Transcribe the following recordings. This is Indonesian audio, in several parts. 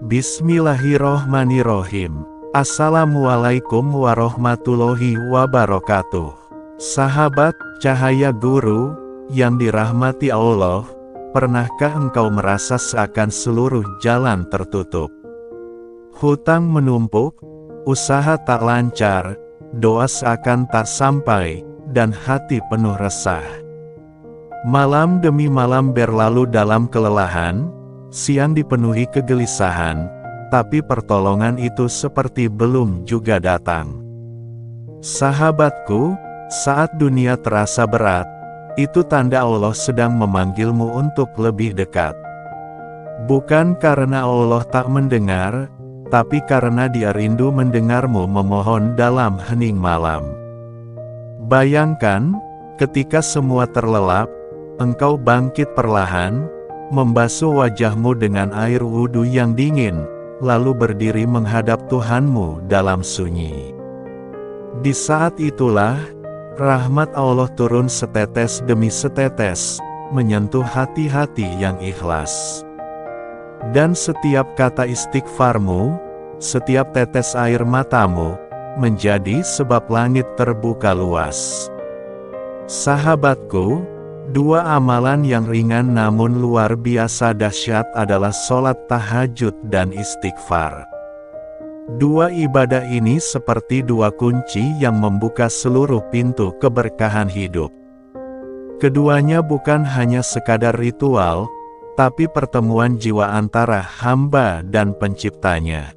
Bismillahirrohmanirrohim. Assalamualaikum warahmatullahi wabarakatuh. Sahabat cahaya guru yang dirahmati Allah, pernahkah engkau merasa seakan seluruh jalan tertutup? Hutang menumpuk, usaha tak lancar, doa seakan tak sampai, dan hati penuh resah. Malam demi malam berlalu dalam kelelahan, siang dipenuhi kegelisahan, tapi pertolongan itu seperti belum juga datang. Sahabatku, saat dunia terasa berat, itu tanda Allah sedang memanggilmu untuk lebih dekat. Bukan karena Allah tak mendengar, tapi karena Dia rindu mendengarmu memohon dalam hening malam. Bayangkan, ketika semua terlelap, engkau bangkit perlahan, membasuh wajahmu dengan air wudhu yang dingin, lalu berdiri menghadap Tuhanmu dalam sunyi. Di saat itulah, rahmat Allah turun setetes demi setetes, menyentuh hati-hati yang ikhlas. Dan setiap kata istighfarmu, setiap tetes air matamu, menjadi sebab langit terbuka luas. Sahabatku, dua amalan yang ringan namun luar biasa dahsyat adalah sholat tahajud dan istighfar. Dua ibadah ini seperti dua kunci yang membuka seluruh pintu keberkahan hidup. Keduanya bukan hanya sekadar ritual, tapi pertemuan jiwa antara hamba dan penciptanya.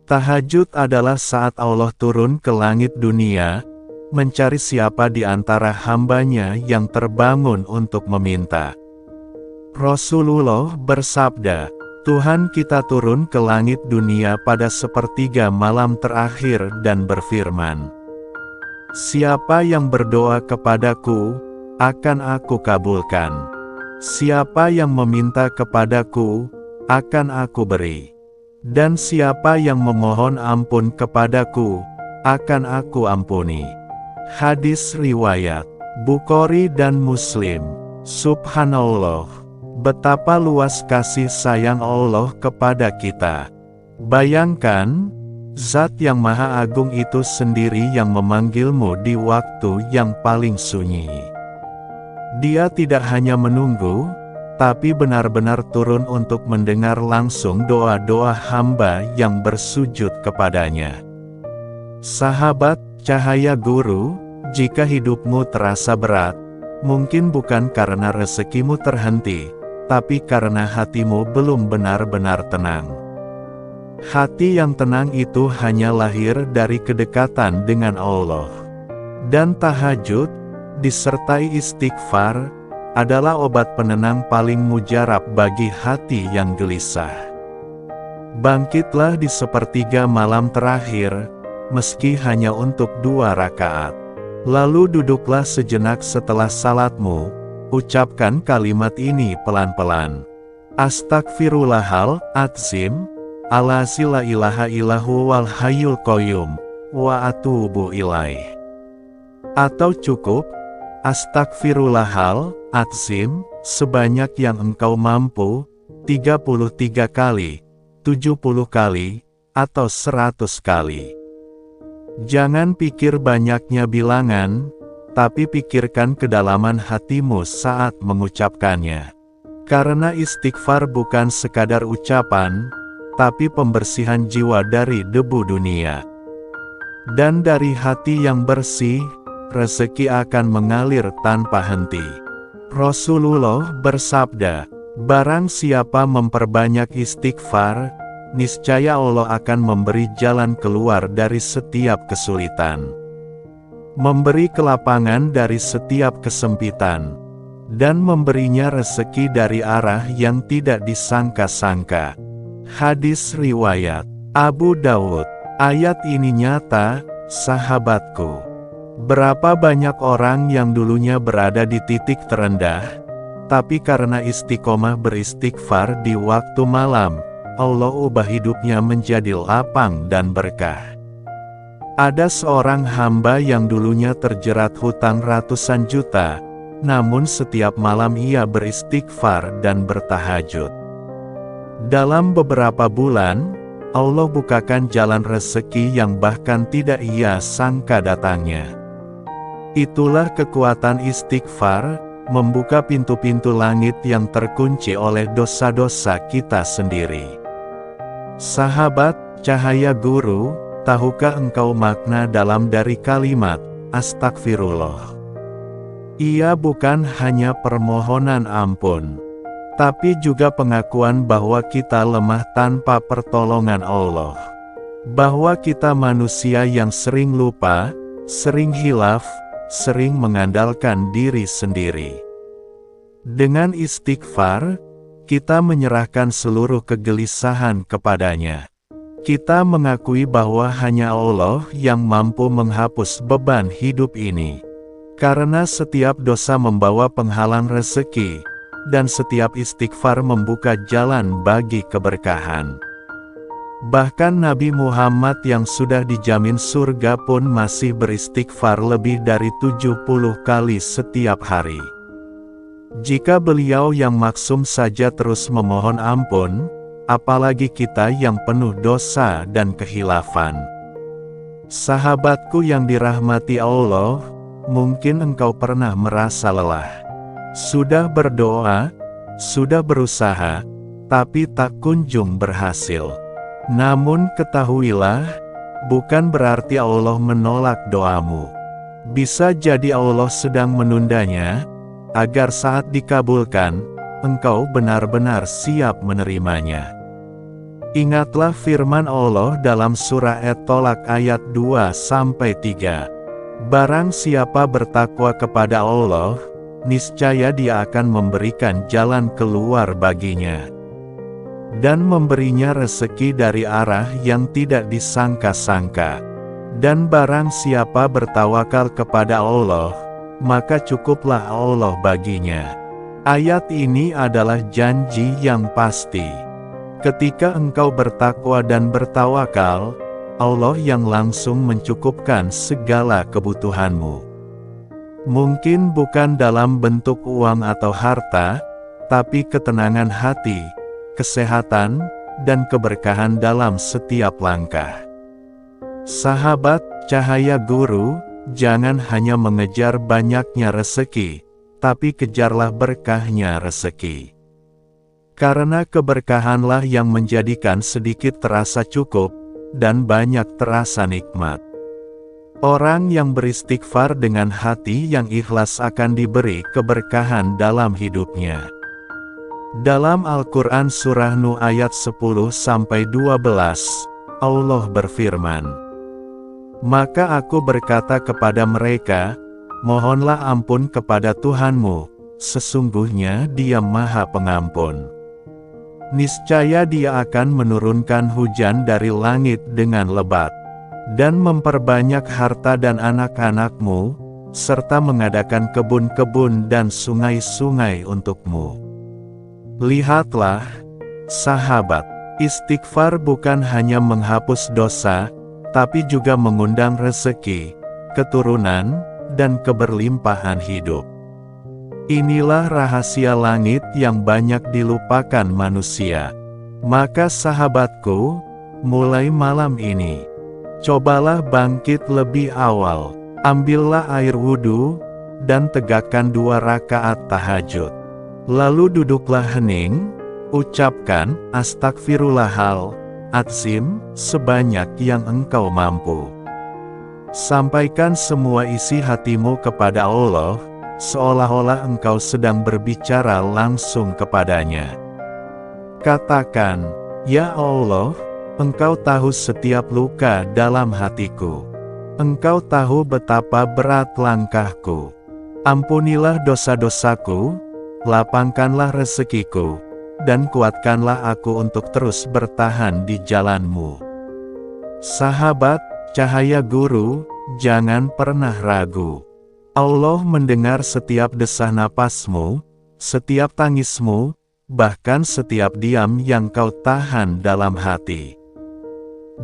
Tahajud adalah saat Allah turun ke langit dunia, mencari siapa di antara hambanya yang terbangun untuk meminta. Rasulullah bersabda, Tuhan kita turun ke langit dunia pada sepertiga malam terakhir dan berfirman, siapa yang berdoa kepadaku, akan aku kabulkan. Siapa yang meminta kepadaku, akan aku beri. Dan siapa yang memohon ampun kepadaku, akan aku ampuni. Hadis riwayat Bukhari dan Muslim. Subhanallah, betapa luas kasih sayang Allah kepada kita. Bayangkan, Zat yang Maha Agung itu sendiri yang memanggilmu di waktu yang paling sunyi. Dia tidak hanya menunggu, tapi benar-benar turun untuk mendengar langsung doa-doa hamba yang bersujud kepadanya. Sahabat cahaya guru, jika hidupmu terasa berat, mungkin bukan karena rezekimu terhenti, tapi karena hatimu belum benar-benar tenang. Hati yang tenang itu hanya lahir dari kedekatan dengan Allah. Dan tahajud, disertai istighfar, adalah obat penenang paling mujarab bagi hati yang gelisah. Bangkitlah di sepertiga malam terakhir, meski hanya untuk 2 rakaat. Lalu duduklah sejenak setelah salatmu, ucapkan kalimat ini pelan-pelan. Astagfirullahal adzim, ala la ilaha illahu wal hayyul qayyum, wa atubu ilaih. Atau cukup, Astagfirullahal adzim, sebanyak yang engkau mampu, 33 kali, 70 kali, atau 100 kali. Jangan pikir banyaknya bilangan, tapi pikirkan kedalaman hatimu saat mengucapkannya. Karena istighfar bukan sekadar ucapan, tapi pembersihan jiwa dari debu dunia. Dan dari hati yang bersih, rezeki akan mengalir tanpa henti. Rasulullah bersabda, barang siapa memperbanyak istighfar, niscaya Allah akan memberi jalan keluar dari setiap kesulitan. Memberi kelapangan dari setiap kesempitan. Dan memberinya rezeki dari arah yang tidak disangka-sangka. Hadis riwayat Abu Dawud. Ayat ini nyata, sahabatku. Berapa banyak orang yang dulunya berada di titik terendah, tapi karena istiqomah beristighfar di waktu malam, Allah ubah hidupnya menjadi lapang dan berkah. Ada seorang hamba yang dulunya terjerat hutang ratusan juta, namun setiap malam ia beristighfar dan bertahajud. Dalam beberapa bulan, Allah bukakan jalan rezeki yang bahkan tidak ia sangka datangnya. Itulah kekuatan istighfar, membuka pintu-pintu langit yang terkunci oleh dosa-dosa kita sendiri. Sahabat, cahaya guru, tahukah engkau makna dalam dari kalimat, astagfirullah? Ia bukan hanya permohonan ampun, tapi juga pengakuan bahwa kita lemah tanpa pertolongan Allah. Bahwa kita manusia yang sering lupa, sering hilaf, sering mengandalkan diri sendiri. Dengan istighfar, kita menyerahkan seluruh kegelisahan kepadanya. Kita mengakui bahwa hanya Allah yang mampu menghapus beban hidup ini. Karena setiap dosa membawa penghalang rezeki, dan setiap istighfar membuka jalan bagi keberkahan. Bahkan Nabi Muhammad yang sudah dijamin surga pun masih beristighfar lebih dari 70 kali setiap hari. Jika beliau yang maksum saja terus memohon ampun, apalagi kita yang penuh dosa dan kehilafan. Sahabatku yang dirahmati Allah, mungkin engkau pernah merasa lelah. Sudah berdoa, sudah berusaha, tapi tak kunjung berhasil. Namun ketahuilah, bukan berarti Allah menolak doamu. Bisa jadi Allah sedang menundanya, agar saat dikabulkan, engkau benar-benar siap menerimanya. Ingatlah firman Allah dalam surah At-Tolak ayat 2-3. Barang siapa bertakwa kepada Allah, niscaya Dia akan memberikan jalan keluar baginya, dan memberinya rezeki dari arah yang tidak disangka-sangka. Dan barang siapa bertawakal kepada Allah, maka cukuplah Allah baginya. Ayat ini adalah janji yang pasti. Ketika engkau bertakwa dan bertawakal, Allah yang langsung mencukupkan segala kebutuhanmu. Mungkin bukan dalam bentuk uang atau harta, tapi ketenangan hati, kesehatan, dan keberkahan dalam setiap langkah. Sahabat, cahaya guru, jangan hanya mengejar banyaknya rezeki, tapi kejarlah berkahnya rezeki. Karena keberkahanlah yang menjadikan sedikit terasa cukup, dan banyak terasa nikmat. Orang yang beristighfar dengan hati yang ikhlas akan diberi keberkahan dalam hidupnya. Dalam Al-Quran Surah Nuh ayat 10-12, Allah berfirman, "Maka aku berkata kepada mereka, mohonlah ampun kepada Tuhanmu, sesungguhnya Dia Maha Pengampun. Niscaya Dia akan menurunkan hujan dari langit dengan lebat, dan memperbanyak harta dan anak-anakmu, serta mengadakan kebun-kebun dan sungai-sungai untukmu." Lihatlah, sahabat, istighfar bukan hanya menghapus dosa, tapi juga mengundang rezeki, keturunan, dan keberlimpahan hidup. Inilah rahasia langit yang banyak dilupakan manusia. Maka sahabatku, mulai malam ini, cobalah bangkit lebih awal, ambillah air wudhu, dan tegakkan 2 rakaat tahajud. Lalu duduklah hening, ucapkan astagfirullahal-adzim sebanyak yang engkau mampu. Sampaikan semua isi hatimu kepada Allah, seolah-olah engkau sedang berbicara langsung kepadanya. Katakan, "Ya Allah, Engkau tahu setiap luka dalam hatiku. Engkau tahu betapa berat langkahku. Ampunilah dosa-dosaku, lapangkanlah rezekiku, dan kuatkanlah aku untuk terus bertahan di jalan-Mu." Sahabat, cahaya guru, jangan pernah ragu. Allah mendengar setiap desah napasmu, setiap tangismu, bahkan setiap diam yang kau tahan dalam hati.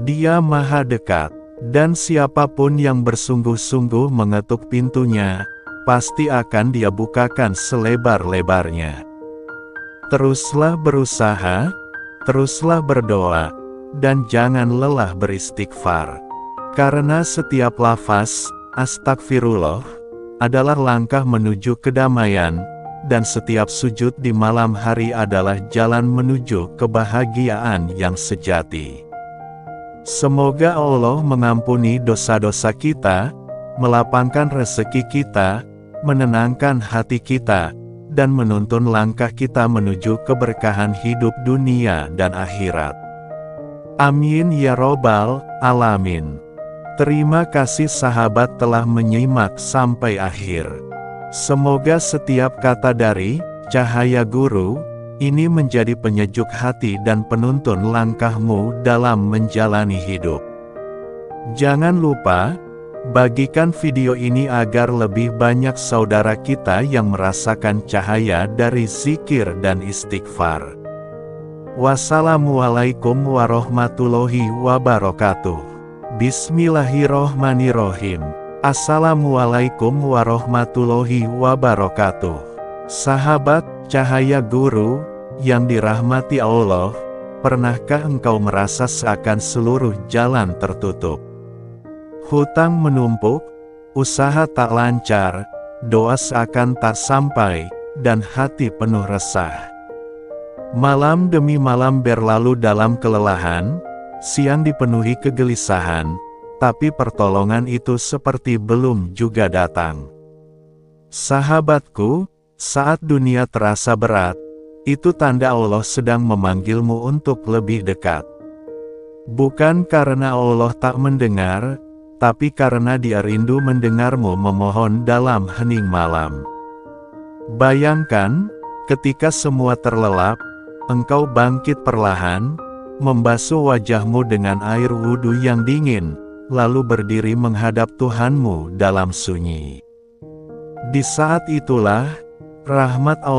Dia Maha dekat, dan siapapun yang bersungguh-sungguh mengetuk pintunya, pasti akan Dia bukakan selebar-lebarnya. Teruslah berusaha, teruslah berdoa, dan jangan lelah beristighfar. Karena setiap lafaz, astagfirullah, adalah langkah menuju kedamaian, dan setiap sujud di malam hari adalah jalan menuju kebahagiaan yang sejati. Semoga Allah mengampuni dosa-dosa kita, melapangkan rezeki kita, menenangkan hati kita, dan menuntun langkah kita menuju keberkahan hidup dunia dan akhirat. Amin ya robbal alamin. Terima kasih sahabat telah menyimak sampai akhir. Semoga setiap kata dari Cahaya Guru ini menjadi penyejuk hati dan penuntun langkahmu dalam menjalani hidup. Jangan lupa bagikan video ini agar lebih banyak saudara kita yang merasakan cahaya dari zikir dan istighfar. Wassalamualaikum warahmatullahi wabarakatuh. Bismillahirrohmanirrohim. Assalamualaikum warahmatullahi wabarakatuh. Sahabat Cahaya Guru yang dirahmati Allah, pernahkah engkau merasa seakan seluruh jalan tertutup? Hutang menumpuk, usaha tak lancar, doa seakan tak sampai, dan hati penuh resah. Malam demi malam berlalu dalam kelelahan, siang dipenuhi kegelisahan, tapi pertolongan itu seperti belum juga datang. Sahabatku, saat dunia terasa berat, itu tanda Allah sedang memanggilmu untuk lebih dekat. Bukan karena Allah tak mendengar, tapi karena Dia rindu mendengarmu memohon dalam hening malam. Bayangkan, ketika semua terlelap, engkau bangkit perlahan, membasuh wajahmu dengan air wudhu yang dingin, lalu berdiri menghadap Tuhanmu dalam sunyi. Di saat itulah, rahmat Allah